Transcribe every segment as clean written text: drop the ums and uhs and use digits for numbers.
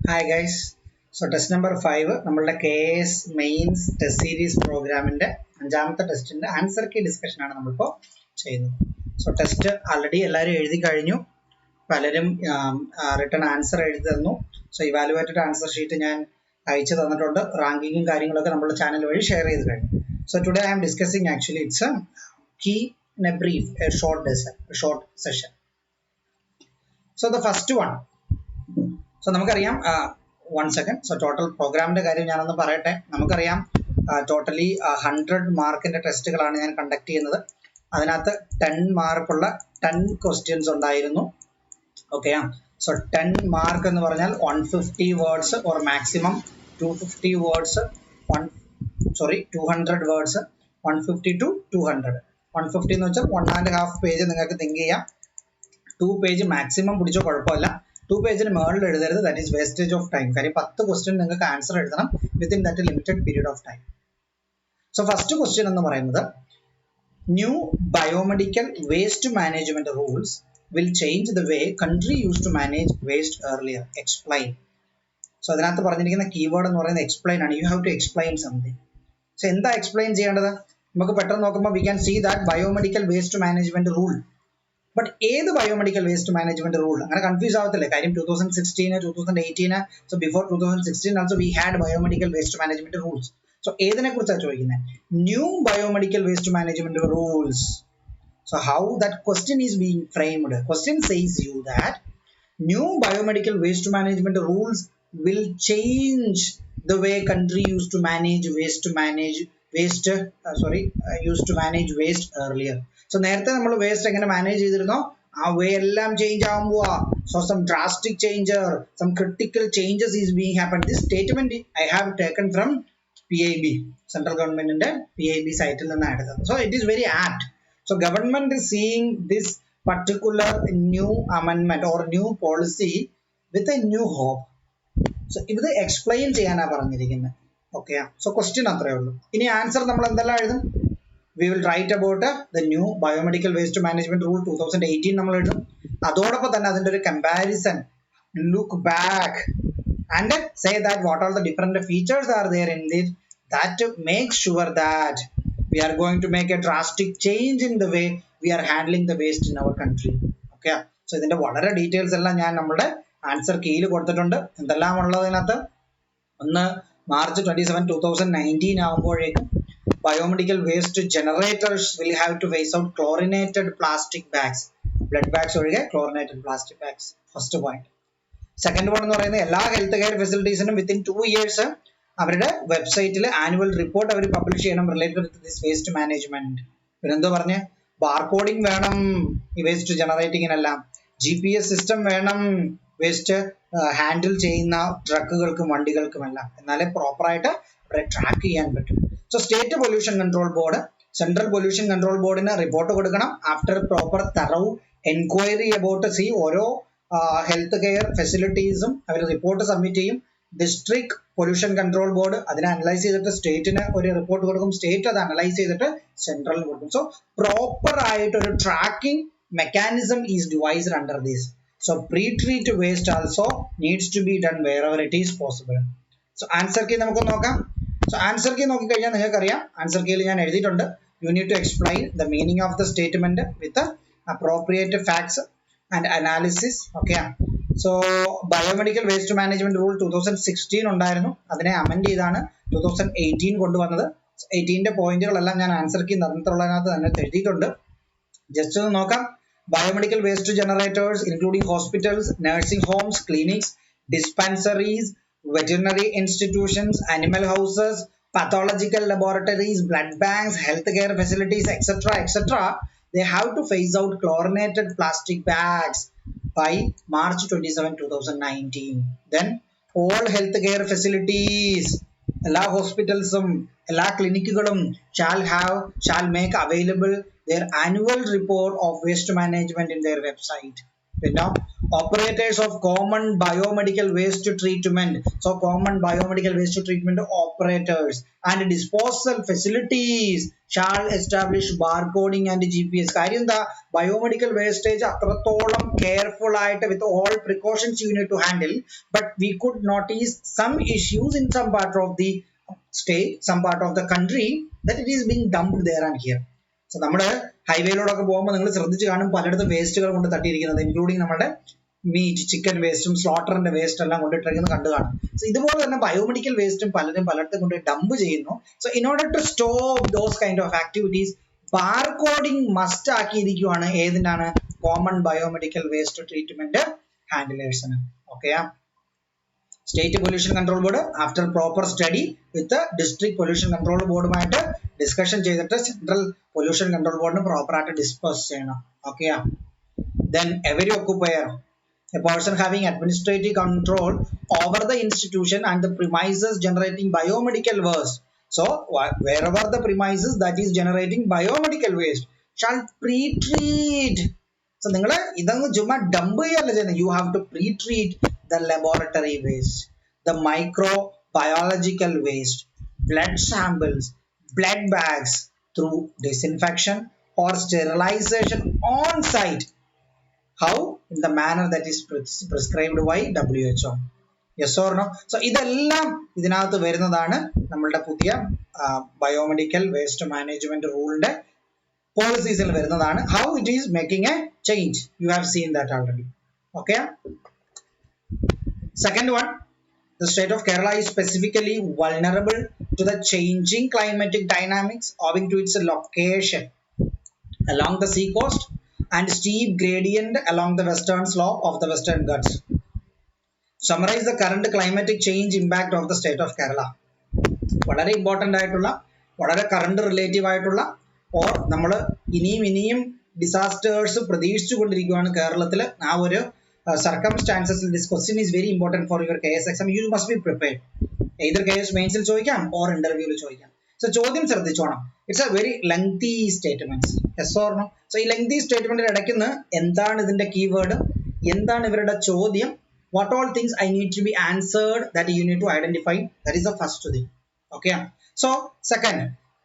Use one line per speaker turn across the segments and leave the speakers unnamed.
Hi guys. So test number 5 നമ്മളുടെ KS mains test series പ്രോഗ്രാമിന്റെ അഞ്ചാമത്തെ ടെസ്റ്റിന്റെ ആൻസർ കീ ഡിസ്കഷൻ ആണ് നമ്മളിപ്പോൾ ചെയ്യുന്നത്. സോ ടെസ്റ്റ് ആൾറെഡി എല്ലാവരും എഴുതി കഴിഞ്ഞു. പലരും റിട്ടേൺ ആൻസർ എഴുതി തന്നു. സോ ഇവാലുവേറ്റഡ് ആൻസർ ഷീറ്റ് ഞാൻ അയച്ചു തന്നിട്ടുണ്ട്. റാങ്കിങ്ങും കാര്യങ്ങളൊക്കെ നമ്മുടെ ചാനൽ വഴി ഷെയർ ചെയ്ത് കഴിഞ്ഞു. So today I am discussing actually it's a key in a brief, a short session. So the first one. So നമുക്കറിയാം, വൺ സെക്കൻഡ്. സോ ടോട്ടൽ പ്രോഗ്രാമിന്റെ കാര്യം ഞാനൊന്ന് പറയട്ടെ. നമുക്കറിയാം ടോട്ടലി 100 മാർക്കിന്റെ ടെസ്റ്റുകളാണ് ഞാൻ കണ്ടക്ട് ചെയ്യുന്നത്. അതിനകത്ത് 10 മാർക്കുള്ള 10 ക്വസ്റ്റ്യൻസ് ഉണ്ടായിരുന്നു. ഓക്കെ. സോ 10 മാർക്ക് എന്ന് പറഞ്ഞാൽ 150 words or maximum 250 words, 200 words, 150 to 200. 150 എന്ന് വെച്ചാൽ 1.5 പേജ് നിങ്ങൾക്ക് തിങ്ക് ചെയ്യാം. 2 പേജ് മാക്സിമം പിടിച്ചോ, കുഴപ്പമില്ല. 2 പേജിന് മുകളിൽ എഴുതരുത്. That is wastage of time. കാര്യം 10 ക്വസ്റ്റ്യൻ നിങ്ങൾക്ക് ആൻസർ എഴുതണം within that limited period of time. So first question എന്ന് പറയുന്നത്, new biomedical waste management rules will change the way country use to manage waste earlier. Explain. So അതിനകത്ത് പറഞ്ഞിരിക്കുന്ന keyword എന്ന് പറയുന്നത് explain ആണ്. You have to explain something. So എന്താ explain ചെയ്യേണ്ടത്? നമുക്ക് പെട്ടെന്ന് നോക്കുമ്പോൾ we can see that biomedical waste management rule. But ഏത് ബയോമെഡിക്കൽ വേസ്റ്റ് മാനേജ്മെന്റ് റൂൾ? അങ്ങനെ കൺഫ്യൂസ് ആവത്തില്ലേ? കാര്യം 2016, 2018, so before 2016 also we had biomedical waste management rules. So ഏതിനെ കുറിച്ചാണ് ചോദിക്കുന്നത്? New biomedical waste management rules. So how that question is being framed? Question says you that new biomedical waste management rules will change the way country used to manage waste earlier. So നേരത്തെ നമ്മൾ waste എങ്ങനെ manage ചെയ്തിരുന്നോ ആ വേ എല്ലാം change ആവാൻ പോവാ. So some drastic some critical changes is being happen. This statement I have taken from PIB, central ഗവൺമെന്റിന്റെ PIB സൈറ്റിൽ നിന്നാണ് എടുത്തത്. So it is very apt. So government is seeing this particular new amendment or new policy with a new hope. So ഇത് explain ചെയ്യാനാ പറഞ്ഞിരിക്കുന്നത്. Okay. So question അത്രേ ഉള്ളൂ. ഇനി ആൻസർ നമ്മൾ എന്തെല്ലാം എഴുതും? We will write about the new biomedical waste management rule 2018 നമ്മൾ എഴുതും. അതോടൊപ്പം തന്നെ അതിന്റെ ഒരു comparison, look back and say that what all the different features are there in it that make sure that we are going to make a drastic change in the way we are handling the waste in our country. Okay. So ഇതിന്റെ വളരെ details എല്ലാം ഞാൻ നമ്മുടെ answer കീയിൽ കൊടുത്തിട്ടുണ്ട്. എന്തെല്ലാം ഉള്ളതിനകത്ത്, ഒന്ന് March 27, 2019 ആകുമ്പോഴേക്കും biomedical waste generators will have to phase out chlorinated plastic bags. Blood bags ഒഴികെ chlorinated plastic bags. First point. Second one എന്ന് പറയുന്നത്, എല്ലാ ഹെൽത്ത് കെയർ ഫെസിലിറ്റീസിനും വിത്തിൻ 2 years അവരുടെ വെബ്സൈറ്റിൽ ആനുവൽ റിപ്പോർട്ട് അവർ പബ്ലിഷ് ചെയ്യണം related with this waste management. പിന്നെ എന്തോ പറഞ്ഞ്, ബാർകോഡിംഗ് വേണം ഈ വേസ്റ്റ് ജനറേറ്റിങ്ങിനെല്ലാം. GPS സിസ്റ്റം വേണം വേസ്റ്റ് ഹാൻഡിൽ ചെയ്യുന്ന ട്രക്കുകൾക്കും വണ്ടികൾക്കുമെല്ലാം. എന്നാലേ പ്രോപ്പറായിട്ട് അവരെ ട്രാക്ക് ചെയ്യാൻ പറ്റും. So state pollution control board central pollution control ബോർഡിന് റിപ്പോർട്ട് കൊടുക്കണം ആഫ്റ്റർ പ്രോപ്പർ തറവ് എൻക്വയറി അബൌട്ട് ഓരോ ഹെൽത്ത് കെയർ ഫെസിലിറ്റീസും അവർ റിപ്പോർട്ട് സബ്മിറ്റ് ചെയ്യും. ഡിസ്ട്രിക്ട് പൊല്യൂഷൻ കൺട്രോൾ ബോർഡ് അതിനെ അനലൈസ് ചെയ്തിട്ട് സ്റ്റേറ്റിന് ഒരു റിപ്പോർട്ട് കൊടുക്കും. സ്റ്റേറ്റ് അത് അനലൈസ് ചെയ്തിട്ട് സെൻട്രലിന് കൊടുക്കും. സോ പ്രോപ്പർ ആയിട്ട് ഒരു tracking mechanism is devised under this. So pretreat waste also needs to be done wherever it is possible. So answer key നമുക്ക് നോക്കാം. സോ ആൻസർ കീ നോക്കിക്കഴിഞ്ഞാൽ നിങ്ങൾക്കറിയാം, ആൻസർ കീയിൽ ഞാൻ എഴുതിയിട്ടുണ്ട്, you need to explain the meaning of the statement with appropriate facts and analysis. Okay. So biomedical waste management rule 2016 ഉണ്ടായിരുന്നു. അതിനെ amend ചെയ്താണ് 2018 കൊണ്ടുവന്നത്. 18ന്റെ പോയിന്റുകളെല്ലാം ഞാൻ ആൻസർ കീ തന്നിട്ടുള്ളതിനകത്ത് തന്നെ എഴുതിയിട്ടുണ്ട്. ജസ്റ്റ് ഒന്ന് നോക്കാം. Biomedical waste generators including hospitals, nursing Holmes, clinics, dispensaries, veterinary institutions, animal houses, pathological laboratories, blood banks, healthcare facilities, etc. They have to phase out chlorinated plastic bags by March 27, 2019. Then all healthcare facilities, എല്ലാ ഹോസ്പിറ്റൽസും എല്ലാ ക്ലിനിക്കുകളും shall make available their annual report of waste management in their website. Now operators of common biomedical waste treatment. So common biomedical waste treatment operators and disposal facilities shall establish barcoding and GPS. കാര്യം എന്താ, biomedical wastage അത്രത്തോളം careful ആയിട്ട് with all precautions you need to handle, but we could notice some issues in some part of the state, some part of the country, that it is being dumped there and here. So നമ്മുടെ ഹൈവേയിലൂടെയൊക്കെ പോകുമ്പോൾ നിങ്ങൾ ശ്രദ്ധിച്ച് കാണും പലയിടത്തും വേസ്റ്റുകൾ കൊണ്ട് തട്ടിയിരിക്കുന്നത്, including നമ്മുടെ meet, chicken വേസ്റ്റും സ്ലോട്ടറിന്റെ വേസ്റ്റ് എല്ലാം കൊണ്ടിട്ടിരിക്കുന്നത് കണ്ടു കാണും. സോ ഇതുപോലെ തന്നെ ബയോമെഡിക്കൽ വേസ്റ്റും പലരും പലയിടത്തും കൊണ്ട് ഡംപ് ചെയ്യുന്നു. So in order to stop those kind of activities barcoding must ആക്കിയിരിക്കുകയാണ് ഏതിനാണ്, കോമൺ ബയോമെഡിക്കൽ വേസ്റ്റ് ട്രീറ്റ്മെന്റ് ഹാൻഡിലേഴ്സിന്. Okay, state pollution control board after proper study with district pollution control ബോർഡുമായിട്ട് ഡിസ്കഷൻ ചെയ്തിട്ട് സെൻട്രൽ പൊല്യൂഷൻ കൺട്രോൾ ബോർഡിന് proper ആയിട്ട് disperse ചെയ്യണം. Okay, then every occupier, a person having administrative control over the institution and the premises generating biomedical waste. So wherever the premises that is generating biomedical waste shall pre-treat. So നിങ്ങൾ ഇതങ്ങ് ചുമ്മാ dump ചെയ്യല്ല ചെയ്യുന്നത്, you have to pre-treat the laboratory waste, the microbiological waste, blood samples, blood bags through disinfection or sterilization on site. How? In the manner that is prescribed by WHO. Yes or no? So ഇതെല്ലാം ഇതിനകത്ത് വരുന്നതാണ് നമ്മളുടെ പുതിയ biomedical waste management റൂളിന്റെ പോളിസീസിൽ വരുന്നതാണ്. How it is making a change. You have seen that already. Okay. Second one, the state of Kerala is specifically vulnerable to the changing climatic dynamics owing to its location along the sea coast and steep gradient along the western slope of the Western Ghats. Summarize the current climatic change impact of the state of Kerala. വളരെ important ആയിട്ടുള്ള, വളരെ current relative ആയിട്ടുള്ള, or നമ്മൾ ഇനിയും disasters പ്രതീക്ഷിച്ചു കൊണ്ടിരിക്കുകയാണ് കേരളത്തിൽ. ആ ഒരു സർക്കംസ്റ്റാൻസസിൽ this question is very important for your KS exam. You must be prepared. either KS മെയിൻസിൽ ചോദിക്കാം ഓർ ഇന്റർവ്യൂവിൽ ചോദിക്കാം. സോ ചോദ്യം ശ്രദ്ധിച്ചോണം. It's a very lengthy statements. Yes or no? So ഈ ലെങ്തി സ്റ്റേറ്റ്മെന്റിന് ഇടയ്ക്കുന്ന എന്താണ് ഇതിന്റെ കീവേഡ്, എന്താണ് ഇവരുടെ ചോദ്യം, what all things I need to be answered, that you need to identify. That is the first thing. Okay. So second,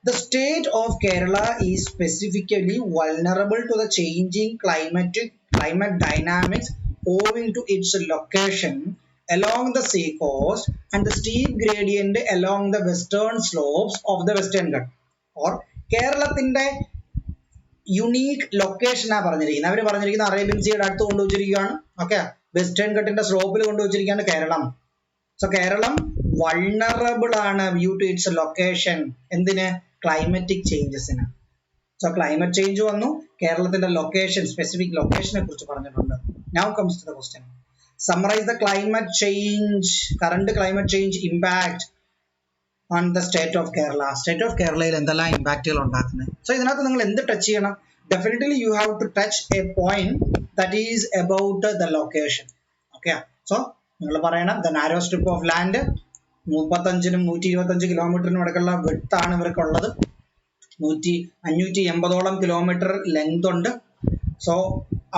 the state of Kerala is specifically vulnerable to the changing climate dynamics owing to its location along the sea coast and the steep gradient along the western slopes of the Western Ghats. Or കേരളത്തിന്റെ unique ലൊക്കേഷനാ പറഞ്ഞിരിക്കുന്നത്. അവർ പറഞ്ഞിരിക്കുന്ന Arabian സീയുടെ അടുത്ത് കൊണ്ടുവച്ചിരിക്കുകയാണ്. Okay, western ഘട്ടിന്റെ സ്ലോപ്പിൽ കൊണ്ടുവച്ചിരിക്കുകയാണ് കേരളം. സോ കേരളം വൾണറബിൾ ആണ് ഡ്യൂ ടു ഇറ്റ്സ് ലൊക്കേഷൻ. എന്തിന്? ക്ലൈമറ്റിക് ചേഞ്ചസിന്. സോ ക്ലൈമറ്റ് ചേഞ്ച് വന്നു, കേരളത്തിന്റെ ലൊക്കേഷൻ, സ്പെസിഫിക് ലൊക്കേഷനെ കുറിച്ച് പറഞ്ഞിട്ടുണ്ട്. Now comes to the question. Summarize the climate change, current climate change impact on the state of Kerala. State of Kerala എന്തെല്ലാം ഇമ്പാക്റ്റുകൾ ഉണ്ടാക്കുന്നത്. So ഇതിനകത്ത് നിങ്ങൾ എന്ത് ടച്ച് ചെയ്യണം? Definitely you have to touch a point that is about the location. Okay. So നിങ്ങൾ പറയണം the narrow strip of land 35-നും 125 കിലോമീറ്ററിനും ഇടയ്ക്കുള്ള width ആണ് ഇവർക്കുള്ളത്. 580 കിലോമീറ്റർ ലെങ്ത് ഉണ്ട്. So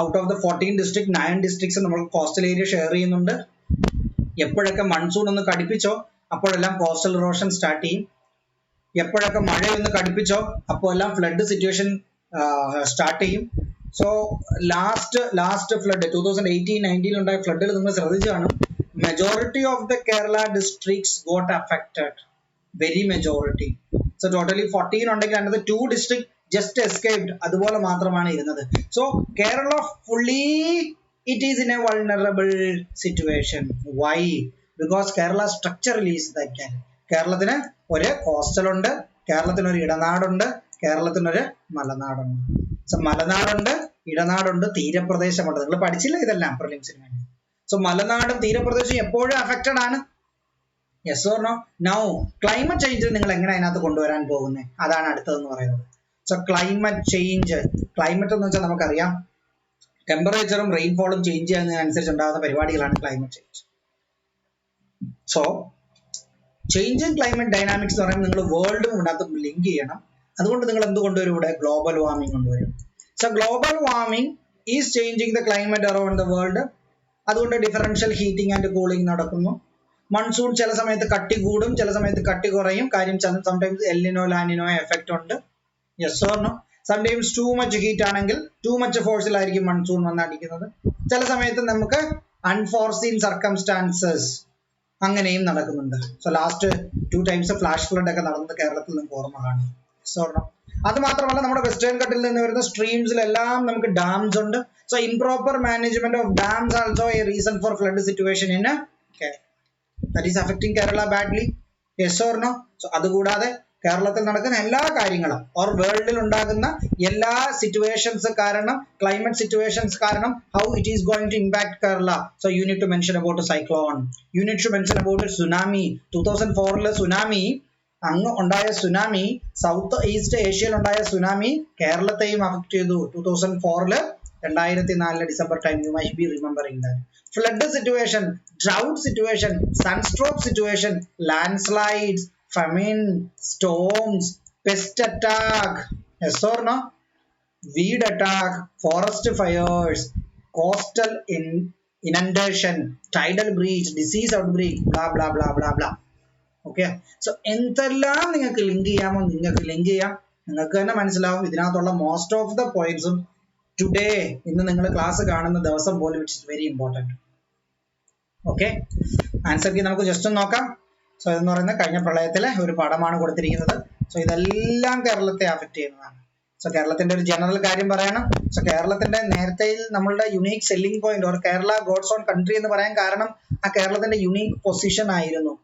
out of the 14 districts 9 districts നമ്മൾ കോസ്റ്റൽ ഏരിയ ഷെയർ ചെയ്യുന്നുണ്ട്. എപ്പോഴൊക്കെ monsoon ഒന്ന് കടുപ്പിച്ചോ അപ്പോഴെല്ലാം കോസ്റ്റൽ ഇറോഷൻ സ്റ്റാർട്ട് ചെയ്യും. എപ്പോഴൊക്കെ മഴയൊന്ന് കടുപ്പിച്ചോ അപ്പോൾ എല്ലാം ഫ്ലഡ് സിറ്റുവേഷൻ സ്റ്റാർട്ട് ചെയ്യും. സോ ലാസ്റ്റ് ഫ്ലഡ് 2018-19 ഉണ്ടായ ഫ്ലഡിൽ നിങ്ങൾ ശ്രദ്ധിച്ചു കാണും. Majority of the Kerala districts got affected, very majority. So totally 14 ഉണ്ടെങ്കിൽ അതിനകത്ത് 2 districts just escaped. അതുപോലെ മാത്രമാണ് ഇരുന്നത്. So Kerala fully it is in a vulnerable situation. Why? Because Kerala structurally is like that. കേരളത്തിന് ഒരു കോസ്റ്റൽ ഉണ്ട്, കേരളത്തിന് ഒരു ഇടനാടുണ്ട്, കേരളത്തിന് ഒരു മലനാടുണ്ട്. സോ മലനാടുണ്ട്, ഇടനാടുണ്ട്, തീരപ്രദേശമുണ്ട്. നിങ്ങൾ പഠിച്ചില്ല ഇതെല്ലാം പ്രിലിംസിന് വേണ്ടി. സോ മലനാടും തീരപ്രദേശവും എപ്പോഴും അഫക്റ്റഡ് ആണ്. Yes or no? Now climate change നിങ്ങൾ എങ്ങനെ അതിനകത്ത് കൊണ്ടുവരാൻ പോകുന്നത്, അതാണ് അടുത്തതെന്ന് പറയുന്നത്. സോ ക്ലൈമറ്റ് ചേഞ്ച്, ക്ലൈമറ്റ് എന്ന് വെച്ചാൽ നമുക്കറിയാം ടെമ്പറേച്ചറും റെയിൻഫോളും ചേഞ്ച് ചെയ്യുന്നതിനനുസരിച്ച് ഉണ്ടാകുന്ന പരിപാടികളാണ് climate change. So changing climate dynamics എന്ന് പറയുമ്പോൾ നിങ്ങൾ വേൾഡും ഇതിനകത്ത് ലിങ്ക് ചെയ്യണം. അതുകൊണ്ട് നിങ്ങൾ എന്ത് കൊണ്ടുവരും? ഇവിടെ ഗ്ലോബൽ വാർമിംഗ് കൊണ്ടുവരും. So global warming is changing the climate around the world. അതുകൊണ്ട് ഡിഫറൻഷ്യൽ ഹീറ്റിംഗ് ആൻഡ് കൂളിംഗ് നടക്കുന്നു. മൺസൂൺ ചില സമയത്ത് കട്ടി കൂടും, ചില സമയത്ത് കട്ടി കുറയും. കാര്യം സംടൈംസ് എല്ലിനോ ലാനിനോ എഫക്റ്റ് ഉണ്ട്. Yes or no? Sometimes too much heat ആണെങ്കിൽ ടു മച്ച് ഫോഴ്സിലായിരിക്കും മൺസൂൺ വന്നടിക്കുന്നത്. ചില സമയത്ത് നമുക്ക് അൺഫോർസീൻ സർക്കംസ്റ്റാൻസസ് അങ്ങനെയും നടക്കുന്നുണ്ട്. So last 2 times flash flood ഒക്കെ നടന്നത് കേരളത്തിൽ നിങ്ങൾക്ക് ഓർമ്മ കാണും. Yes or no? അത് മാത്രമല്ല നമ്മുടെ വെസ്റ്റേൺ ഘട്ടിൽ നിന്ന് വരുന്ന സ്ട്രീംസിലെല്ലാം നമുക്ക് ഡാംസ് ഉണ്ട്. So improper management of dams also A reason for flood situation in Kerala. That is affecting Kerala badly. Yes or no? So അതുകൂടാതെ കേരളത്തിൽ നടക്കുന്ന എല്ലാ കാര്യങ്ങളും ഓർ വേൾഡിൽ ഉണ്ടാകുന്ന എല്ലാ സിറ്റുവേഷൻസ് കാരണം, ക്ലൈമറ്റ് സിറ്റുവേഷൻസ് കാരണം, how it is going to impact Kerala. So you need to mention about a cyclone. You need to mention about a tsunami. 2004 tsunami, അങ്ങ് ഉണ്ടായ സുനാമി, സൗത്ത് ഈസ്റ്റ് ഏഷ്യയിൽ ഉണ്ടായ സുനാമി കേരളത്തെയും അഫക്ട് ചെയ്തു. 2004 2004 December time. You might be remembering that. Flood situation, drought situation, sunstroke situation, landslides, famine, storms, pest attack, yes or no? Weed attack, forest fires, coastal inundation, tidal breach, disease outbreak, blah blah blah blah blah. Okay, so എന്തെല്ലാം നിങ്ങൾക്ക് link ചെയ്യാമോ നിങ്ങൾക്ക് link ചെയ്യാം. നിങ്ങൾക്ക് തന്നെ മനസ്സിലാവും ഇതിനകത്തുള്ള most of the പോയിന്റ്സും ടുഡേ, ഇന്ന് നിങ്ങൾ ക്ലാസ് കാണുന്ന ദിവസം പോലും it's very important. Okay, answer key നമുക്ക് ജസ്റ്റ് ഒന്ന് നോക്കാം. സോ ഇതെന്ന് പറയുന്നത് കഴിഞ്ഞ പ്രളയത്തിലെ ഒരു പടമാണ് കൊടുത്തിരിക്കുന്നത്. സോ ഇതെല്ലാം കേരളത്തെ അഫക്റ്റ് ചെയ്യുന്നതാണ്. സോ കേരളത്തിന്റെ ഒരു ജനറൽ കാര്യം പറയണം. സോ കേരളത്തിന്റെ നേരത്തെ നമ്മളുടെ unique selling point or Kerala God's own country എന്ന് പറയാൻ കാരണം ആ കേരളത്തിന്റെ യുണീക് പൊസിഷൻ ആയിരുന്നു.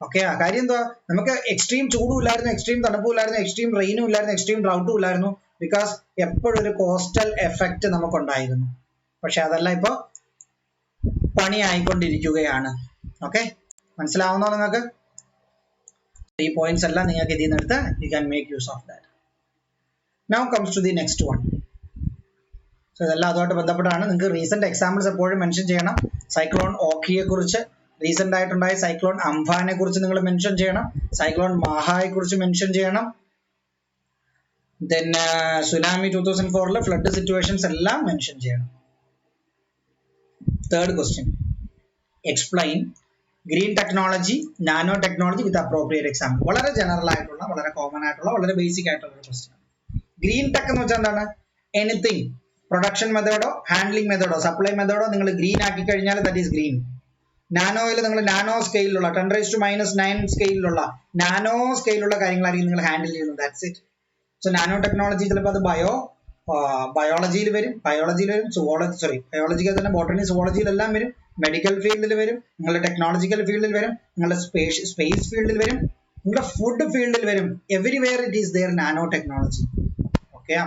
ഓക്കെ, ആ കാര്യം എന്താ, നമുക്ക് എക്സ്ട്രീം ചൂടും ഇല്ലായിരുന്നു, എക്സ്ട്രീം തണുപ്പും ഇല്ലായിരുന്നു, എക്സ്ട്രീം റെയിനും ഇല്ലായിരുന്നു, എക്സ്ട്രീം ഡ്രൗട്ടും ഇല്ലായിരുന്നു. ബിക്കോസ് എപ്പോഴും ഒരു കോസ്റ്റൽ എഫക്റ്റ് നമുക്കുണ്ടായിരുന്നു. പക്ഷെ അതെല്ലാം ഇപ്പൊ പണിയായിക്കൊണ്ടിരിക്കുകയാണ്. ഓക്കെ, മനസ്സിലാവുന്നോ നിങ്ങൾക്ക്? ഈ പോയിന്റ്സ് എല്ലാം നിങ്ങൾക്ക് ഇതിൽ നിന്ന് എടുത്ത് you can make use of that. Now comes to the next one. So ഇതെല്ലാം അതുമായിട്ട് ബന്ധപ്പെട്ടാണ്. നിങ്ങൾക്ക് റീസെന്റ് എക്സാമ്പിൾസ് എപ്പോഴും മെൻഷൻ ചെയ്യണം. സൈക്ലോൺ ഓഖിയെ കുറിച്ച്, റീസെന്റ് ആയിട്ടുണ്ടായ സൈക്ലോൺ അംഫാനെ കുറിച്ച് നിങ്ങൾ മെൻഷൻ ചെയ്യണം. സൈക്ലോൺ മാഹായെ കുറിച്ച് മെൻഷൻ ചെയ്യണം. ദെൻ സുനാമി 2004 ഫ്ലഡ് സിറ്റുവേഷൻസ് എല്ലാം മെൻഷൻ ചെയ്യണം. Third question, explain green technology, nano technology with appropriate example. വളരെ ജനറൽ ആയിട്ടുള്ള, വളരെ കോമൺ ആയിട്ടുള്ള, വളരെ ബേസിക് ആയിട്ടുള്ള ഒരു ക്വസ്റ്റ്യൻ. ഗ്രീൻ ടെക് എന്ന് വെച്ചാൽ എന്താണ്? എനിത്തിങ് പ്രൊഡക്ഷൻ മെത്തേഡോ ഹാൻഡ്ലിംഗ് മെത്തേഡോ സപ്ലൈ മെത്തേഡോ നിങ്ങൾ ഗ്രീൻ ആക്കി കഴിഞ്ഞാൽ ദാറ്റ് ഈസ് ഗ്രീൻ. നാനോയിൽ നിങ്ങൾ നാനോ സ്കെയിലുള്ള 10⁻⁹ സ്കെയിലുള്ള നാനോ സ്കെയിലുള്ള കാര്യങ്ങളായിരിക്കും നിങ്ങൾ ഹാൻഡിൽ ചെയ്യുന്നത്. That's it. So nano technology ചിലപ്പോൾ അത് ബയോളജിയിൽ വരും, ബയോളജിയിൽ തന്നെ ബോട്ടണി സുവോളജിയിലെല്ലാം വരും, മെഡിക്കൽ ഫീൽഡിൽ വരും, നിങ്ങളുടെ ടെക്നോളജിക്കൽ ഫീൽഡിൽ വരും, നിങ്ങളുടെ സ്പേസ് ഫീൽഡിൽ വരും, നിങ്ങളുടെ ഫുഡ് ഫീൽഡിൽ വരും. Everywhere it is there nano technology. Okay,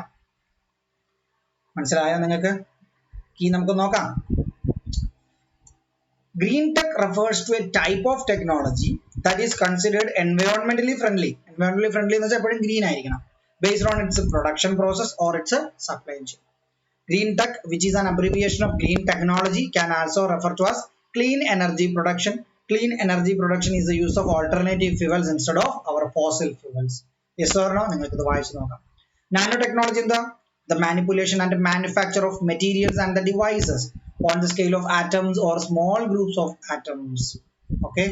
മനസ്സിലായോ നിങ്ങൾക്ക്? കീ നമുക്ക് നോക്കാം. Green tech refers to a type of technology that is considered environmentally friendly. Environmentally friendly എന്ന് വെച്ചാൽ എപ്പോഴും ഗ്രീൻ ആയിരിക്കണം. Based on its production process or its supply chain. Green tech, which is an abbreviation of green technology, can also refer to as clean energy production. Clean energy production is the use of alternative fuels instead of our fossil fuels. Yes or no? നിങ്ങൾക്ക് ഇത് വായിച്ചു നോക്കാം. Nanotechnology എന്താ? The manipulation and manufacture of materials and the devices on the scale of atoms or small groups of atoms. Okay,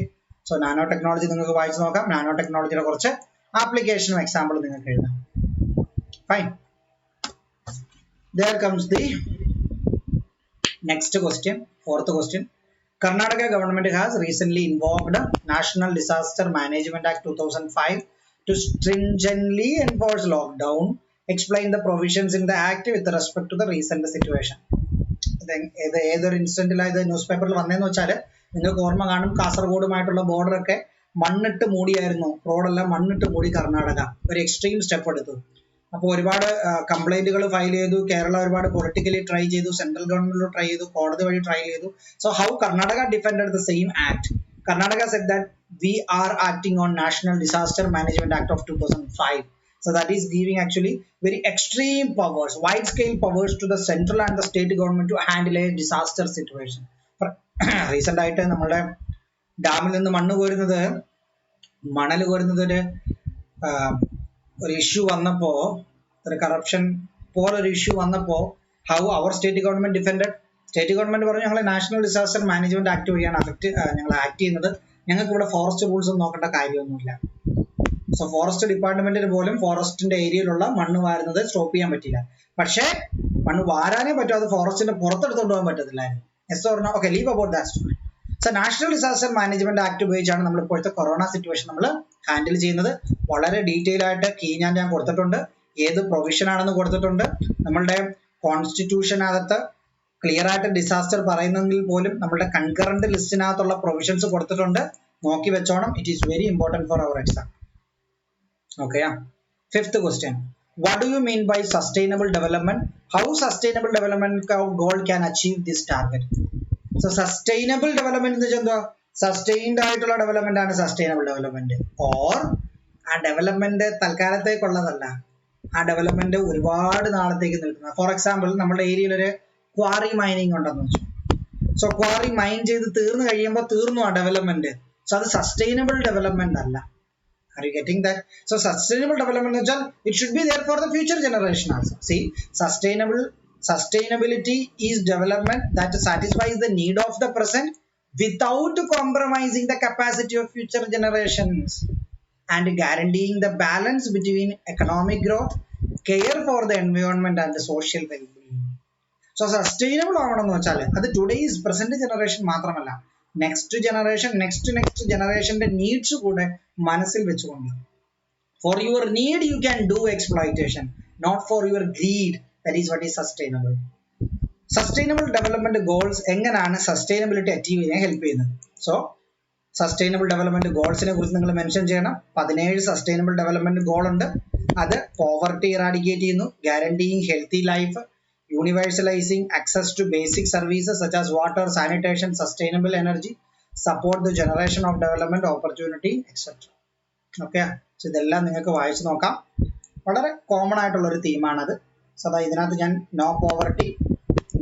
so nanotechnology നിങ്ങൾക്ക് വായിച്ചു നോക്കാം. നാനോടെക്നോളജിയുടെ കുറച്ച് ആപ്ലിക്കേഷനും എക്സാമ്പിൾ നിങ്ങൾക്ക് എഴുതാം. Fine. There comes the next question, fourth question. Karnataka government has recently invoked National Disaster Management Act 2005 to stringently enforce lockdown. Explain the provisions in the act with respect to the recent situation. ഏതൊരു ഇൻസിഡന്റിലായത് news പേപ്പറിൽ വന്നതെന്ന് വെച്ചാൽ നിങ്ങൾക്ക് ഓർമ്മ കാണും, കാസർഗോഡുമായിട്ടുള്ള border ഒക്കെ മണ്ണിട്ട് മൂടിയായിരുന്നു. റോഡെല്ലാം മണ്ണിട്ട് മൂടി കർണാടക ഒരു എക്സ്ട്രീം സ്റ്റെപ്പ് എടുത്തു. അപ്പോൾ ഒരുപാട് കംപ്ലൈന്റുകൾ ഫയൽ ചെയ്തു. കേരള ഒരുപാട് പൊളിറ്റിക്കലി ട്രൈ ചെയ്തു, സെൻട്രൽ ഗവൺമെന്റിൽ ട്രൈ ചെയ്തു, കോടതി വഴി ട്രൈ ചെയ്തു. So how Karnataka defended the same act? Karnataka said that we are acting on National Disaster Management Act of 2005. So that is giving actually very extreme powers, wide scale powers to the central and the state government to handle a disaster situation. For recent ആയിട്ട് നമ്മുടെ ഡാമിൽ നിന്ന് മണ്ണ് കോരുന്നത്, മണൽ കോരുന്നത് ഒരു issue വന്നപ്പോ, ഒരു corruption പോലൊരു ഇഷ്യൂ വന്നപ്പോ, how our state government defended? State government പറഞ്ഞു ഞങ്ങൾ നാഷണൽ ഡിസാസ്റ്റർ മാനേജ്മെന്റ് ആക്ട് വഴിയാണ് ഞങ്ങൾ ആക്ട് ചെയ്യുന്നത്, ഞങ്ങൾക്ക് ഇവിടെ ഫോറസ്റ്റ് റൂൾസ് ഒന്നും നോക്കേണ്ട കാര്യമൊന്നുമില്ല. സോ ഫോറസ്റ്റ് ഡിപ്പാർട്ട്മെന്റിന് പോലും ഫോറസ്റ്റിന്റെ ഏരിയയിലുള്ള മണ്ണ് വാരുന്നത് സ്റ്റോപ്പ് ചെയ്യാൻ പറ്റില്ല. പക്ഷേ മണ്ണ് വാരാനേ പറ്റും, അത് ഫോറസ്റ്റിന്റെ പുറത്തെടുത്തോണ്ട് പോകാൻ പറ്റത്തില്ലായിരുന്നു. Yes or no? Okay, leave about that story. So national disaster management act ഉപയോഗിച്ചാണ് നമ്മൾ ഇപ്പോഴത്തെ കൊറോണ സിറ്റുവേഷൻ നമ്മൾ ഹാൻഡിൽ ചെയ്യുന്നത്. വളരെ ഡീറ്റെയിൽ ആയിട്ട് കീ ഞാൻ കൊടുത്തിട്ടുണ്ട്, ഏത് പ്രൊവിഷൻ ആണെന്ന് കൊടുത്തിട്ടുണ്ട്. നമ്മളുടെ കോൺസ്റ്റിറ്റ്യൂഷനകത്ത് ക്ലിയർ ആയിട്ട് ഡിസാസ്റ്റർ പറയുന്നെങ്കിൽ പോലും നമ്മുടെ കൺകറന്റ് ലിസ്റ്റിനകത്തുള്ള പ്രൊവിഷൻസ് കൊടുത്തിട്ടുണ്ട്. നോക്കി വെച്ചോണം. It is very important for our exam. Okay. Fifth question, what do you mean by sustainable development? How sustainable development goal can achieve this target? So sustainable development എന്ന് വെച്ചാൽ sustained ആയിട്ടുള്ള development ആണ് sustainable development. Or ആ development തൽക്കാലത്തേക്കുള്ളതല്ല, ആ development ഒരുപാട് നാളത്തേക്ക് നിൽക്കുന്നത്. For example നമ്മുടെ ഏരിയയിൽ ഒരു ക്വാറി മൈനിങ് ഉണ്ടെന്ന് വെച്ചു. സോ ക്വാറി മൈൻ ചെയ്ത് തീർന്നു കഴിയുമ്പോൾ തീർന്നു ആ ഡെവലപ്മെന്റ്. സോ അത് സസ്റ്റൈനബിൾ ഡെവലപ്മെന്റ് അല്ല. Are you getting that? So sustainable development is it should be there for the future generation also. See, sustainability is development that satisfies the need of the present without compromising the capacity of future generations and guaranteeing the balance between economic growth, care for the environment and the social well-being. So sustainable ആവണമെന്ന് വെച്ചാൽ അത് today's present generation മാത്രമല്ല, next ജനറേഷന്റെ needs കൂടെ മനസ്സിൽ വെച്ചുകൊണ്ട്. For your need you can do exploitation, not for your greed. That is what is sustainable. Sustainable development goals എങ്ങനെയാണ് sustainability achieve ചെയ്യാൻ ഹെൽപ്പ് ചെയ്യുന്നത്? സോ സസ്റ്റൈനബിൾ ഡെവലപ്മെന്റ് ഗോൾസിനെ കുറിച്ച് നിങ്ങൾ മെൻഷൻ ചെയ്യണം. 17 സസ്റ്റൈനബിൾ ഡെവലപ്മെന്റ് ഗോൾ ഉണ്ട്. അത് പോവർട്ടി ഇറാഡിക്കേറ്റ് ചെയ്യുന്നു, guaranteeing healthy life, universalizing access to basic services such as water, sanitation, sustainable energy, support the generation of development opportunity, etc. Okay, so ഇതെല്ലാം നിങ്ങൾക്ക് വായിച്ചു നോക്കാം. വളരെ കോമൺ ആയിട്ടുള്ള ഒരു തീമാണത്. സോ അതാ ഇതിനകത്ത് ഞാൻ no poverty,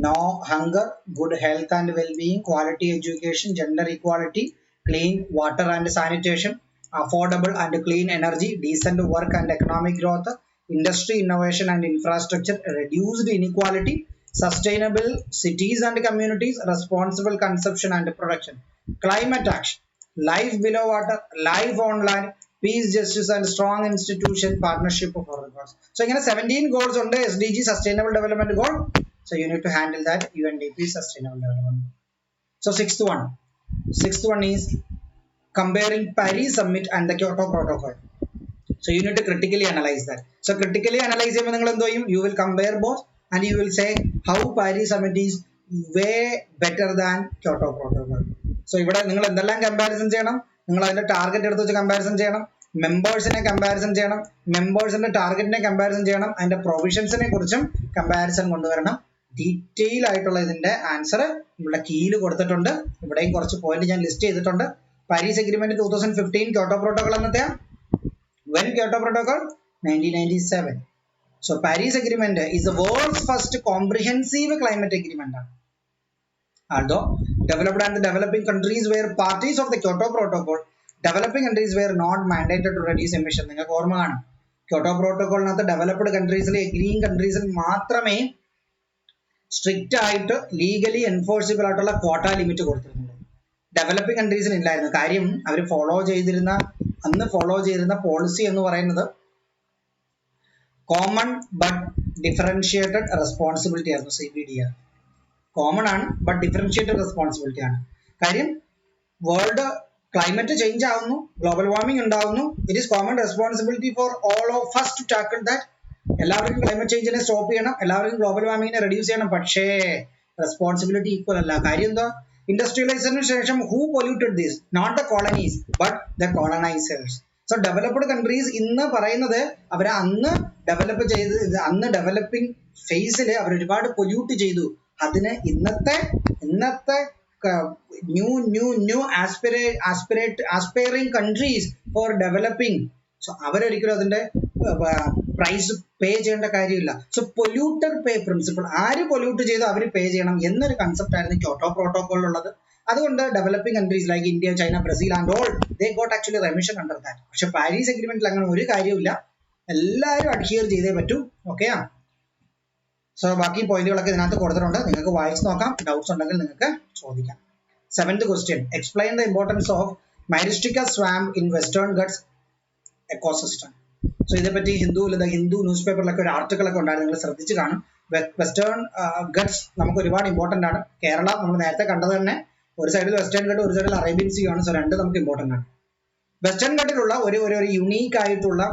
no hunger, good health and wellbeing, quality education, gender equality, clean water and sanitation, affordable and clean energy, decent work and economic growth, industry innovation and infrastructure, reduced inequality, sustainable cities and communities, responsible consumption and production, climate action, life below water, life on land, peace, justice and strong institution, partnership for the goals. So ingane 17 goals unde SDG sustainable development goal. So you need to handle that UNDP sustainable development. So sixth one is comparing Paris summit and the Kyoto protocol. So you need to critically analyze that. So critically analyze ചെയ്യുമ്പോൾ നിങ്ങൾ എന്ത് ചെയ്യും? You will compare both and you will say how Paris summit is way better than Kyoto protocol. So ഇവിടെ നിങ്ങൾ എന്തെല്ലാം comparison ചെയ്യണം? നിങ്ങൾ അതിന്റെ ടാർഗറ്റ് എടുത്ത് വെച്ച് കമ്പാരിസൺ ചെയ്യണം, മെമ്പേഴ്സിനെ കമ്പാരിസൺ ചെയ്യണം, മെമ്പേഴ്സിന്റെ ടാർഗറ്റിനെ കമ്പാരിസൺ ചെയ്യണം, അതിന്റെ പ്രൊവിഷൻസിനെ കുറിച്ചും കമ്പാരിസൺ കൊണ്ടുവരണം. ഡീറ്റെയിൽ ആയിട്ടുള്ള ഇതിന്റെ ആൻസർ ഇവിടെ കീയിൽ കൊടുത്തിട്ടുണ്ട്. ഇവിടെയും കുറച്ച് പോയിന്റ് ഞാൻ ലിസ്റ്റ് ചെയ്തിട്ടുണ്ട്. പാരീസ് അഗ്രിമെന്റ് 2015, ക്യോട്ടോ പ്രോട്ടോകോൾ എന്നത്തെ when Kyoto Protocol 1997. So Paris Agreement is the world's first comprehensive climate agreement. Although developed and the developing countries were parties of the Kyoto Protocol, developing countries were not mandated to reduce emission. നിങ്ങൾക്ക് ഓർമ്മ കാണും, Kyoto പ്രോട്ടോകോളിനകത്ത് developed കൺട്രീസിൽ agreeing കൺട്രീസിൽ മാത്രമേ strict ആയിട്ട് legally enforceable ആയിട്ടുള്ള quota limit കൊടുത്തിരുന്നുള്ളൂ. Developing കൺട്രീസിന് ഇല്ലായിരുന്നു. കാര്യം അവർ അന്ന് follow ചെയ്തിരുന്ന പോളിസി എന്ന് പറയുന്നത് കോമൺ ബട്ട് ഡിഫറൻഷിയേറ്റഡ് റെസ്പോൺസിബിലിറ്റി ആയിരുന്നു. CBDR കോമൺ ആണ്, ബട്ട് ഡിഫറൻഷിയേറ്റഡ് റെസ്പോൺസിബിലിറ്റി ആണ്. കാര്യം വേൾഡ് ക്ലൈമറ്റ് ചേഞ്ച് ആവുന്നു, ഗ്ലോബൽ വാർമിംഗ് ഉണ്ടാവുന്നു. It is common responsibility for all of us to tackle that. എല്ലാവർക്കും ക്ലൈമറ്റ് ചേഞ്ചിനെ സ്റ്റോപ്പ് ചെയ്യണം, എല്ലാവർക്കും ഗ്ലോബൽ വാർമിങ്ങിനെ റെഡ്യൂസ് ചെയ്യണം. പക്ഷേ റെസ്പോൺസിബിലിറ്റി ഈക്വൽ അല്ല. കാര്യം എന്താ? ഇൻഡസ്ട്രിയലൈസേഷന് ശേഷം who polluted this? Not the colonies but the colonizers. So developed countries ഇന്ന് പറയുന്നത് അവർ അന്ന് ഡെവലപ്പിംഗ് ഫേസിൽ അവർ ഒരുപാട് പൊല്യൂട്ട് ചെയ്തു. അതിന് ഇന്നത്തെ new aspiring countries for developing, so അവരൊരിക്കലും അതിന്റെ പ്രൈസ് പേ ചെയ്യേണ്ട കാര്യമില്ല. സോ പൊല്യൂട്ടർ പേ പ്രിൻസിപ്പിൾ, ആര് പൊല്യൂട്ട് ചെയ്തോ അവർ പേ ചെയ്യണം എന്നൊരു കൺസെപ്റ്റ് ആയിരുന്നു ക്യോട്ടോ പ്രോട്ടോകോളിലുള്ളത്. അതുകൊണ്ട് developing countries like India, China, Brazil and all they got actually remission under that. പക്ഷെ പാരീസ് അഗ്രിമെന്റിൽ അങ്ങനെ ഒരു കാര്യമില്ല, എല്ലാവരും അഡ്ഹിയർ ചെയ്തേ പറ്റൂ. ഓക്കെ. സോ ബാക്കി പോയിന്റുകളൊക്കെ ഇതിനകത്ത് കൊടുത്തിട്ടുണ്ട്, നിങ്ങൾക്ക് വായിച്ച് നോക്കാം, ഡൗട്ട്സ് ഉണ്ടെങ്കിൽ നിങ്ങൾക്ക് ചോദിക്കാം. 7th question, explain the importance of Myristica swamp in Western Ghats ecosystem. So ഇതേപ്പറ്റി ഹിന്ദു ന്യൂസ് പേപ്പറിലൊക്കെ ഒരു ആർട്ടിക്കിൾ ഒക്കെ ഉണ്ടായിരുന്നു, നിങ്ങൾ ശ്രദ്ധിച്ച് കാണും. വെസ്റ്റേൺ ഗട്ട്സ് നമുക്ക് ഒരുപാട് ഇമ്പോർട്ടന്റ് ആണ്. കേരള നമ്മൾ നേരത്തെ കണ്ടത് തന്നെ, ഒരു സൈഡിൽ വെസ്റ്റേൺ ഗട്ട്, ഒരു സൈഡിൽ അറേബ്യൻ സീ ആണ്. സോ രണ്ട് നമുക്ക് ഇമ്പോർട്ടന്റ് ആണ്. വെസ്റ്റേൺ ഗട്ടിലുള്ള ഒരു യുണീക്ക് ആയിട്ടുള്ള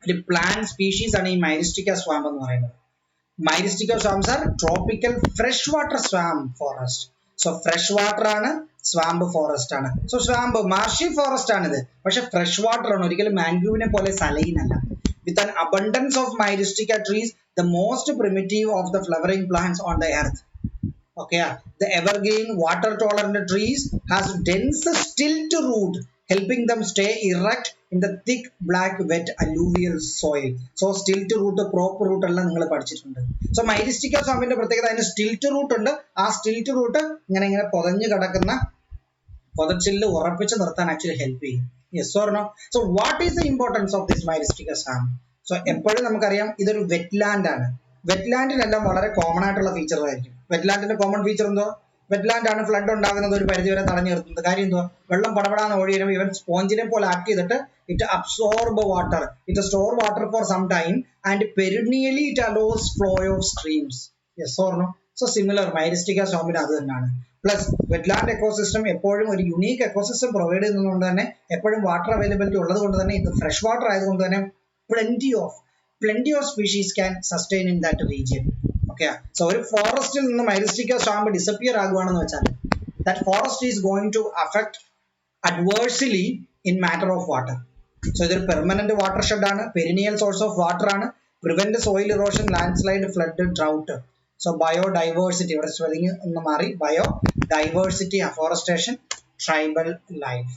ഒരു പ്ലാന്റ് സ്പീഷീസ് ആണ് ഈ മൈരിസ്റ്റിക്ക സ്വാമ്പ് എന്ന് പറയുന്നത്. Myristica swamps are tropical fresh water swamp forest. So fresh water ആണ്, സ്വാമ്പ് ഫോറസ്റ്റ് ആണ്. സോ സ്വാമ്പ് മാർഷി ഫോറസ്റ്റ് ആണിത്, പക്ഷെ ഫ്രഷ് വാട്ടർ ആണ്, ഒരിക്കലും മാൻഗ്രൂവിനെ പോലെ സലൈൻ അല്ല. With an abundance of Myristica trees, the most primitive of the flowering plants on the earth. Okay, the evergreen water tolerant trees has dense stilt root, helping them stay erect in the thick black wet alluvial soil. So stilt root, crop root എല്ലാം നിങ്ങൾ പഠിച്ചിട്ടുണ്ട്. So Myristica സ്വാമ്പിന്റെ പ്രത്യേകത അതിന് stilt root ഉണ്ട്. ആ stilt root ഇങ്ങനെ പൊതഞ്ഞു കിടക്കുന്ന പൊതച്ചില് ഉറപ്പിച്ച് നിർത്താൻ ആക്ച്വലി ഹെൽപ്പ് ചെയ്യും. Yes or no? So what is the importance of this Myristica swamp? So എപ്പോഴും നമുക്കറിയാം ഇതൊരു വെറ്റ്ലാൻഡ് ആണ്. വെറ്റ്ലാൻഡിലെല്ലാം വളരെ കോമൺ ആയിട്ടുള്ള ഫീച്ചർ ആയിരിക്കും. വെറ്റ്ലാൻഡിന്റെ കോമൺ ഫീച്ചർ എന്തോ? വെറ്റ്ലാൻഡ് ആണ് ഫ്ലഡ് ഉണ്ടാകുന്നത് ഒരു പരിധി വരെ തടഞ്ഞു നിർത്തുന്നത്. കാര്യം എന്തോ? വെള്ളം പടപടാന്ന് ഒഴി വരുമ്പോൾ ഇവൻ സ്പോഞ്ചിനെ പോലെ ആക്ട് ചെയ്തിട്ട് it absorb water, it store water for some time and perennially it allows flow of streams. Yes or no? So similar myristica സ്വാമ്പിന് അത് തന്നെയാണ്. പ്ലസ് വെറ്റ്ലാൻഡ് എക്കോസിസ്റ്റം എപ്പോഴും ഒരു യുണീക്ക് എക്കോസിസ്റ്റം പ്രൊവൈഡ് ചെയ്യുന്നതുകൊണ്ട് തന്നെ എപ്പോഴും വാട്ടർ അവൈലബിലിറ്റി ഉള്ളത് കൊണ്ട് തന്നെ ഇത് ഫ്രഷ് വാട്ടർ ആയതുകൊണ്ട് തന്നെ plenty of species can sustain in that region. Okay, so ഒരു ഫോറസ്റ്റിൽ നിന്ന് മൈരിസ്റ്റിക്ക സ്വാമ്പ് ഡിസപ്പിയർ ആകുവാണെന്ന് വെച്ചാൽ that forest is going to affect adversely in matter of water. So ഇതൊരു പെർമനന്റ് വാട്ടർ ഷെഡ് ആണ്, പെരിനിയൽ സോഴ്സ് ഓഫ് വാട്ടർ ആണ്, prevent soil erosion, landslide, flood, drought. So biodiversity, ഇവിടെ spelling ഒന്ന് മാറി, biodiversity, afforestation, tribal life.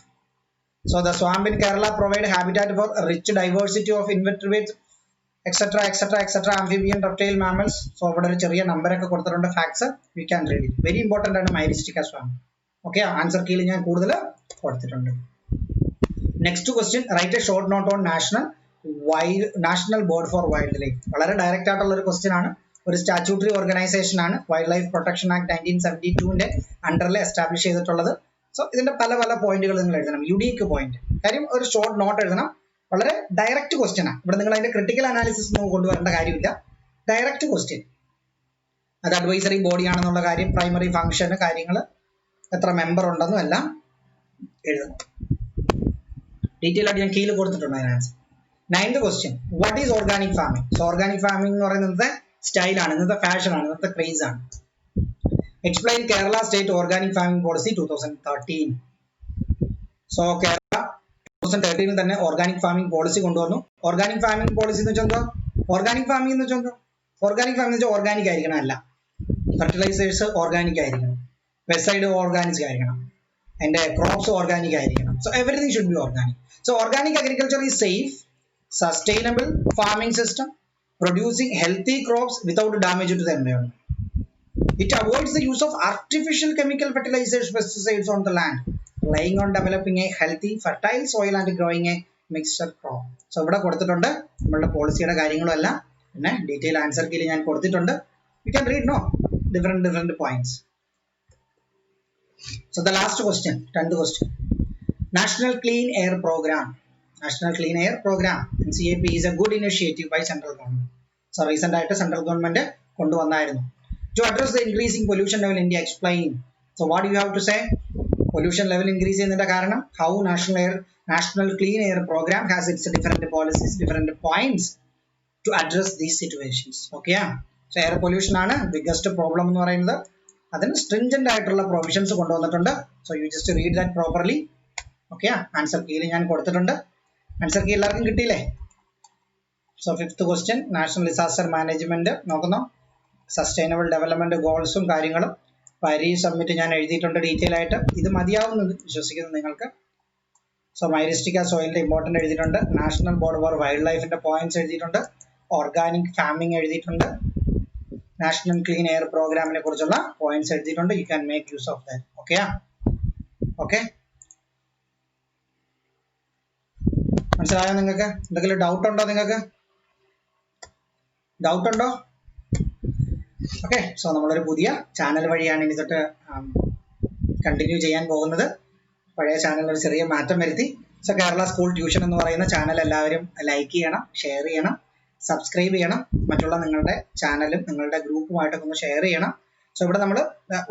So the swamp in Kerala provide habitat for rich diversity of invertebrates, etc., amphibian, reptile, mammals. So ഇവിടെ ഒരു ചെറിയ number ഒക്കെ കൊടുത്തിട്ടുണ്ട്, facts we can read it. Very important ആണ് myristica swamp. Okay, answer കീയിൽ ഞാൻ കൂടുതൽ കൊടുത്തിട്ടുണ്ട്. Next question, write a short note on national board for wild life. വളരെ ഡയറക്റ്റ് ആയിട്ടുള്ള ഒരു ക്വസ്റ്റ്യൻ ആണ്. ഒരു സ്റ്റാറ്റ്യൂട്ടറി ഓർഗനൈസേഷൻ ആണ് വൈൽഡ് ലൈഫ് പ്രൊട്ടക്ഷൻ ആക്ട് 1972 അണ്ടറിൽ എസ്റ്റാബ്ലിഷ് ചെയ്തിട്ടുള്ളത്. സോ ഇതിന്റെ പല പോയിന്റുകൾ നിങ്ങൾ എഴുതണം, യുണീക്ക് പോയിന്റ്. കാര്യം ഒരു ഷോർട്ട് നോട്ട് എഴുതണം, വളരെ ഡയറക്റ്റ് ക്വസ്റ്റ്യൻ ആണ്. ഇവിടെ നിങ്ങൾ അതിന്റെ ക്രിട്ടിക്കൽ അനാലിസിസ് ഒന്നും കൊണ്ടുവരേണ്ട കാര്യമില്ല, ഡയറക്റ്റ് ക്വസ്റ്റ്യൻ. അത് അഡ്വൈസറി ബോഡി ആണെന്നുള്ള കാര്യം, പ്രൈമറി ഫംഗ്ഷൻ കാര്യങ്ങൾ, എത്ര മെമ്പർ ഉണ്ടെന്നും എല്ലാം എഴുതണം. ഡീറ്റെയിൽ ആയിട്ട് ഞാൻ കീഴിൽ കൊടുത്തിട്ടുണ്ട് അതിന് answer. 9th question, what is organic farming? So organic farming എന്ന് പറയുന്നത് ഇന്നത്തെ സ്റ്റൈലാണ്, ഇന്നത്തെ ഫാഷൻ ആണ്, ഇന്നത്തെ ക്രേസ് ആണ്. Explain Kerala State Organic Farming Policy 2013. So Kerala 2013 തന്നെ ഓർഗാനിക് ഫാമിംഗ് പോളിസി കൊണ്ടുവന്നു. ഓർഗാനിക് ഫാമിംഗ് പോളിസി എന്ന് വെച്ചാൽ എന്താ? ഓർഗാനിക് ഫാമിംഗ് എന്ന് വെച്ചാൽ ഓർഗാനിക് ആയിരിക്കണം അല്ല, ഫെർട്ടിലൈസേഴ്സ് ഓർഗാനിക് ആയിരിക്കണം, പെസ്റ്റിസൈഡ് ഓർഗാനിക് ആയിരിക്കണം, അതിന്റെ ക്രോപ്സ് ഓർഗാനിക് ആയിരിക്കണം. So everything should be organic. So organic agriculture is safe, sustainable farming system, producing healthy crops without damage to the environment. It avoids the use of artificial chemical fertilizers, pesticides on the land, relying on developing a healthy, fertile soil and growing a mixture crop. So ഇവിടെ കൊടുത്തിട്ടുണ്ട് നമ്മളുടെ പോളിസിയുടെ കാര്യങ്ങളും എല്ലാം, പിന്നെ detail answer കീഴിൽ ഞാൻ കൊടുത്തിട്ടുണ്ട്. You can read no different points. So the last question, 10th question, National Clean Air Program. National Clean Air Program NCAP is a good initiative by central government. So recent ആയിട്ട് central government കൊണ്ടുവന്നായിരുന്നു. To address the increasing pollution level in India, explain. So what do you have to say? Pollution level increase ചെയ്യുന്നതിന്റെ കാരണം, how National Clean Air Program has its different policies, different points to address these situations. Okay, so air pollution ആണ് biggest problem എന്ന് പറയുന്നത്. അതിന് stringent ആയിട്ടുള്ള provisions കൊണ്ടുവന്നിട്ടുണ്ട്. So you just read that properly. Okay, answer കീയിൽ ഞാൻ കൊടുത്തിട്ടുണ്ട്. Answer key എല്ലാവർക്കും കിട്ടിയില്ലേ? So 5th question, National Disaster Management നോക്കുന്നോ, സസ്റ്റൈനബിൾ ഡെവലപ്മെന്റ് ഗോൾസും കാര്യങ്ങളും പാരീസ് സമ്മിറ്റ് ഞാൻ എഴുതിയിട്ടുണ്ട് ഡീറ്റെയിൽ ആയിട്ട്. ഇത് മതിയാവുന്നത് വിശ്വസിക്കുന്നു നിങ്ങൾക്ക്. സോ മൈരിസ്റ്റിക്ക സോയിലിന്റെ ഇമ്പോർട്ടന്റ് എഴുതിയിട്ടുണ്ട്, നാഷണൽ ബോർഡ് ഫോർ വൈൽഡ് ലൈഫിന്റെ പോയിന്റ്സ് എഴുതിയിട്ടുണ്ട്, ഓർഗാനിക് ഫാമിംഗ് എഴുതിയിട്ടുണ്ട്, നാഷണൽ ക്ലീൻ എയർ പ്രോഗ്രാമിനെ കുറിച്ചുള്ള പോയിന്റ്സ് എഴുതിയിട്ടുണ്ട്. You can make use of that. Okay, മനസ്സിലായോ നിങ്ങൾക്ക്? എന്തെങ്കിലും ഡൗട്ട് ഉണ്ടോ? ഓക്കെ, സോ നമ്മളൊരു പുതിയ ചാനൽ വഴിയാണ് ഇനി തൊട്ട് കണ്ടിന്യൂ ചെയ്യാൻ പോകുന്നത്. പഴയ ചാനലിൽ ഒരു ചെറിയ മാറ്റം വരുത്തി. സോ കേരള സ്കൂൾ ട്യൂഷൻ എന്ന് പറയുന്ന ചാനൽ എല്ലാവരും ലൈക്ക് ചെയ്യണം, ഷെയർ ചെയ്യണം, സബ്സ്ക്രൈബ് ചെയ്യണം, മറ്റുള്ള നിങ്ങളുടെ ചാനലും നിങ്ങളുടെ ഗ്രൂപ്പുമായിട്ടൊക്കെ ഒന്ന് ഷെയർ ചെയ്യണം. സോ ഇവിടെ നമ്മൾ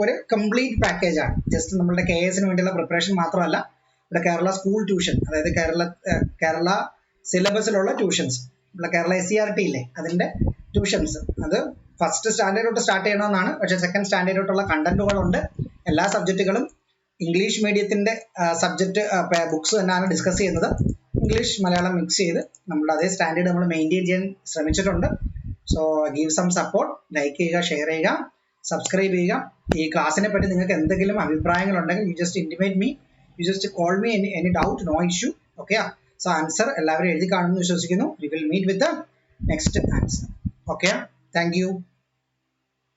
ഒരു കംപ്ലീറ്റ് പാക്കേജ് ആണ്. ജസ്റ്റ് നമ്മളുടെ KS വേണ്ടിയുള്ള പ്രിപ്പറേഷൻ മാത്രമല്ല, ഇവിടെ കേരള സ്കൂൾ ട്യൂഷൻ, അതായത് കേരള സിലബസിലുള്ള ട്യൂഷൻസ്, ഇവിടെ കേരള SCERT ഇല്ലേ അതിന്റെ ട്യൂഷൻസ്, അത് ഫസ്റ്റ് സ്റ്റാൻഡേർഡ് തൊട്ട് സ്റ്റാർട്ട് ചെയ്യണമെന്നാണ്. പക്ഷേ സെക്കൻഡ് സ്റ്റാൻഡേർഡ് തൊട്ടുള്ള കണ്ടന്റുകളുണ്ട്. എല്ലാ സബ്ജക്റ്റുകളും ഇംഗ്ലീഷ് മീഡിയത്തിന്റെ സബ്ജക്ട് ബുക്സ് തന്നെയാണ് ഡിസ്കസ് ചെയ്യുന്നത്. ഇംഗ്ലീഷ് മലയാളം മിക്സ് ചെയ്ത് നമ്മുടെ അതേ സ്റ്റാൻഡേർഡ് നമ്മൾ മെയിൻറ്റെയിൻ ചെയ്യാൻ ശ്രമിച്ചിട്ടുണ്ട്. So give some support, like ചെയ്യുക, ഷെയർ ചെയ്യുക, സബ്സ്ക്രൈബ് ചെയ്യുക. ഈ ക്ലാസ്സിനെ പറ്റി നിങ്ങൾക്ക് എന്തെങ്കിലും അഭിപ്രായങ്ങൾ ഉണ്ടെങ്കിൽ you just intimate me, you just call me, any doubt, no issue. Okay, so answer എല്ലാവരും എഴുതി കാണുമെന്ന് വിശ്വസിക്കുന്നു. We will meet with the next answer. Okay, thank U.